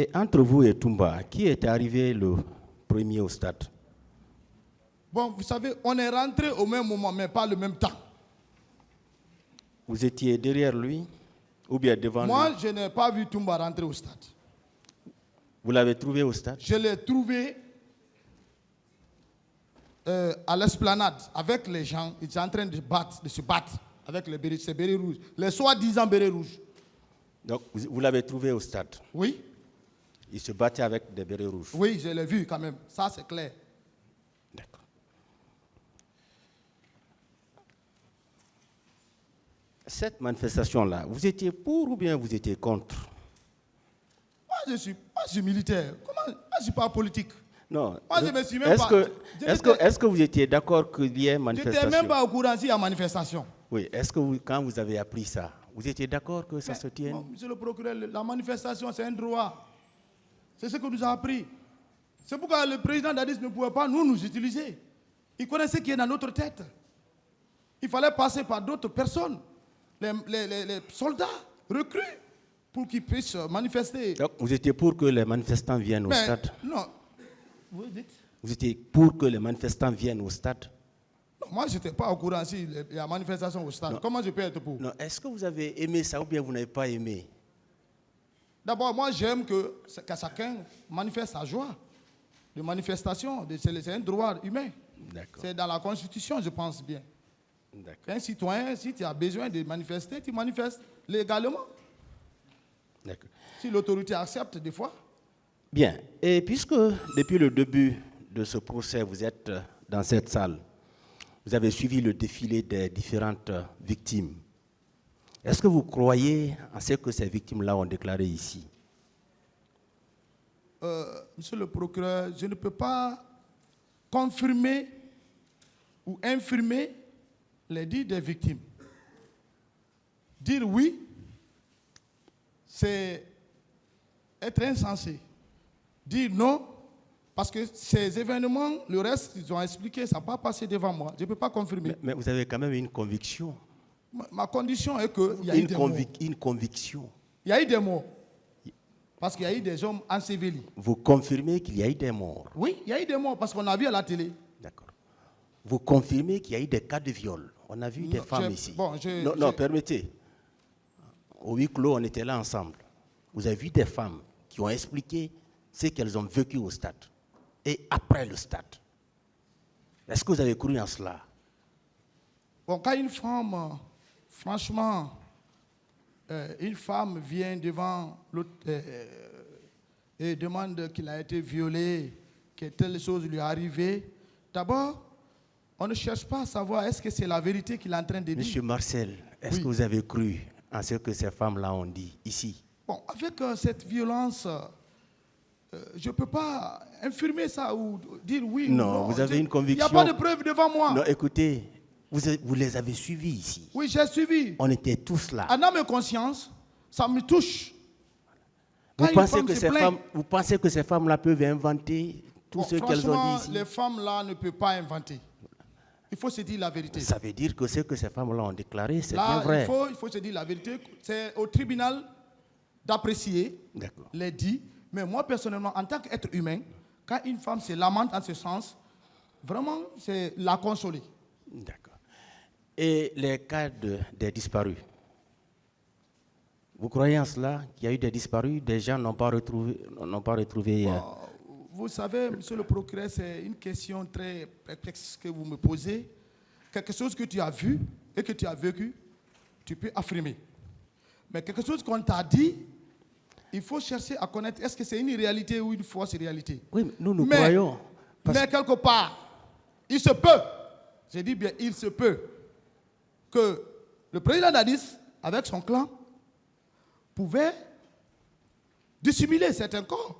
Et entre vous et Toumba, qui est arrivé le premier au stade? Bon, vous savez, on est rentré au même moment, mais pas le même temps. Vous étiez derrière lui ou bien devant lui? Moi, je n'ai pas vu Toumba rentrer au stade. Vous l'avez trouvé au stade? Je l'ai trouvé à l'esplanade avec les gens. Ils étaient en train de se battre avec ces bérets rouges, les soi-disant bérets rouges. Donc, vous l'avez trouvé au stade? Oui. Il se battait avec des bérets rouges? Oui, je l'ai vu quand même. Ça, c'est clair. D'accord. Cette manifestation-là, vous étiez pour ou bien vous étiez contre? Moi, je suis militaire. Comment? Moi, je ne suis pas politique. Non. Moi, je me suis même pas... Est-ce que vous étiez d'accord qu'il y ait manifestation? Je n'étais même pas au courant s'il y a manifestation. Oui. Est-ce que quand vous avez appris ça, vous étiez d'accord que ça se tienne? Bon, monsieur le procureur, la manifestation, c'est un droit. C'est ce que nous a appris. C'est pourquoi le président Dadis ne pouvait pas nous utiliser. Il connaissait ce qui est dans notre tête. Il fallait passer par d'autres personnes, les soldats recrues, pour qu'ils puissent manifester. Donc, vous étiez pour que les manifestants viennent au stade? Non. Vous dites? Vous étiez pour que les manifestants viennent au stade? Non, moi, je n'étais pas au courant s'il y a manifestation au stade. Non. Comment je peux être pour? Non. Est-ce que vous avez aimé ça ou bien vous n'avez pas aimé? D'abord, moi, j'aime que chacun manifeste sa joie de manifestation. C'est un droit humain. C'est dans la Constitution, je pense bien. Un citoyen, si tu as besoin de manifester, tu manifestes légalement. Si l'autorité accepte des fois. Bien. Et puisque depuis le début de ce procès, vous êtes dans cette salle, vous avez suivi le défilé des différentes victimes. Est-ce que vous croyez en ce que ces victimes-là ont déclaré ici? Monsieur le procureur, je ne peux pas confirmer ou infirmer les dires des victimes. Dire oui, c'est être insensé. Dire non, parce que ces événements, le reste, ils ont expliqué, ça n'a pas passé devant moi. Je ne peux pas confirmer. Mais vous avez quand même une conviction. Ma condition est qu'il y a eu des morts. Une conviction. Il y a eu des morts. Parce qu'il y a eu des hommes ensevelis. Vous confirmez qu'il y a eu des morts? Oui, il y a eu des morts parce qu'on a vu à la télé. D'accord. Vous confirmez qu'il y a eu des cas de viol? On a vu des femmes ici. Bon, non, permettez. Au huis clos, on était là ensemble. Vous avez vu des femmes qui ont expliqué ce qu'elles ont vécu au stade et après le stade. Est-ce que vous avez cru en cela? Bon, quand une femme, franchement, une femme vient devant l'autre et demande qu'il a été violé, que telle chose lui est arrivée, d'abord, on ne cherche pas à savoir est-ce que c'est la vérité qu'il est en train de dire. Monsieur Marcel, est-ce que vous avez cru en ce que ces femmes-là ont dit ici? Bon, avec cette violence, je ne peux pas infirmer ça ou dire oui ou non. Vous avez une conviction. Il n'y a pas de preuve devant moi. Non, écoutez, vous les avez suivis ici. Oui, j'ai suivi. On était tous là. En âme et conscience, ça me touche. Vous pensez que ces femmes-là peuvent inventer tout ce qu'elles ont dit ici? Les femmes-là ne peuvent pas inventer. Il faut se dire la vérité. Ça veut dire que ce que ces femmes-là ont déclaré, c'est bien vrai. Il faut se dire la vérité. C'est au tribunal d'apprécier les dits. Mais moi, personnellement, en tant qu'être humain, quand une femme se lamente en ce sens, vraiment, c'est la consoler. D'accord. Et les cas des disparus? Vous croyez en cela, qu'il y a eu des disparus, des gens n'ont pas retrouvé Vous savez, monsieur le procureur, c'est une question très perplexe que vous me posez. Quelque chose que tu as vu et que tu as vécu, tu peux affirmer. Mais quelque chose qu'on t'a dit, il faut chercher à connaître, est-ce que c'est une réalité ou une fausse réalité? Oui, nous croyons. Mais quelque part, il se peut, je dis bien, il se peut que le président Dadis, avec son clan, pouvait dissimuler certains corps.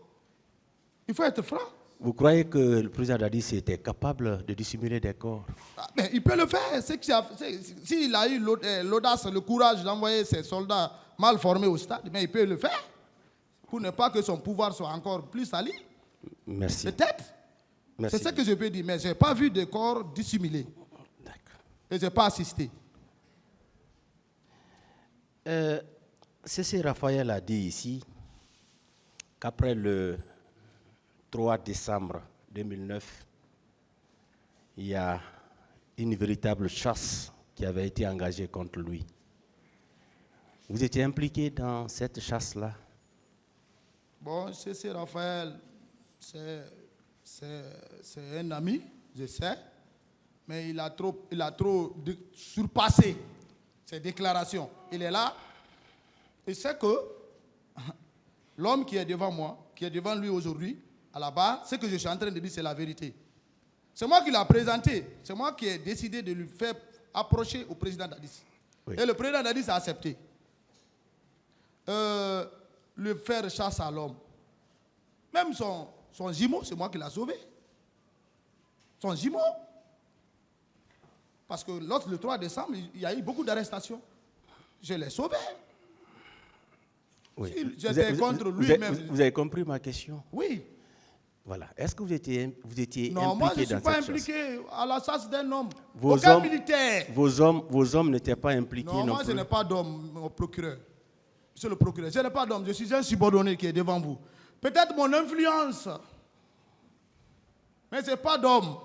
Il faut être franc. Vous croyez que le président Dadis était capable de dissimuler des corps? Mais il peut le faire. S'il a eu l'audace, le courage d'envoyer ses soldats mal formés au stade, mais il peut le faire. Pour ne pas que son pouvoir soit encore plus sali. Merci. Peut-être. C'est ce que je peux dire. Mais je n'ai pas vu de corps dissimulés. D'accord. Et je n'ai pas assisté. C.C. Raphaël a dit ici qu'après le 3 décembre 2009, il y a une véritable chasse qui avait été engagée contre lui. Vous étiez impliqué dans cette chasse-là? Bon, C.C. Raphaël, c'est un ami, je sais, mais il a trop surpassé ses déclarations. Il est là, et c'est que l'homme qui est devant moi, qui est devant lui aujourd'hui, à la barre, ce que je suis en train de dire, c'est la vérité. C'est moi qui l'ai présenté, c'est moi qui ai décidé de lui faire approcher au président Dadis. Oui. Et le président Dadis a accepté. Le faire chasse à l'homme. Même son jumeau, c'est moi qui l'ai sauvé. Son jumeau. Parce que le 3 décembre, il y a eu beaucoup d'arrestations. Je l'ai sauvé. Oui. J'étais contre lui-même. Vous avez compris ma question? Oui. Voilà. Est-ce que vous étiez impliqué dans cette chasse? Non, moi je ne suis pas impliqué à la chasse d'un homme. Aucun militaire. Vos hommes n'étaient pas impliqués non plus? Non, moi je n'ai pas d'homme au procureur. Monsieur le procureur, je n'ai pas d'homme, je suis un subordonné qui est devant vous. Peut-être mon influence, mais ce n'est pas d'homme.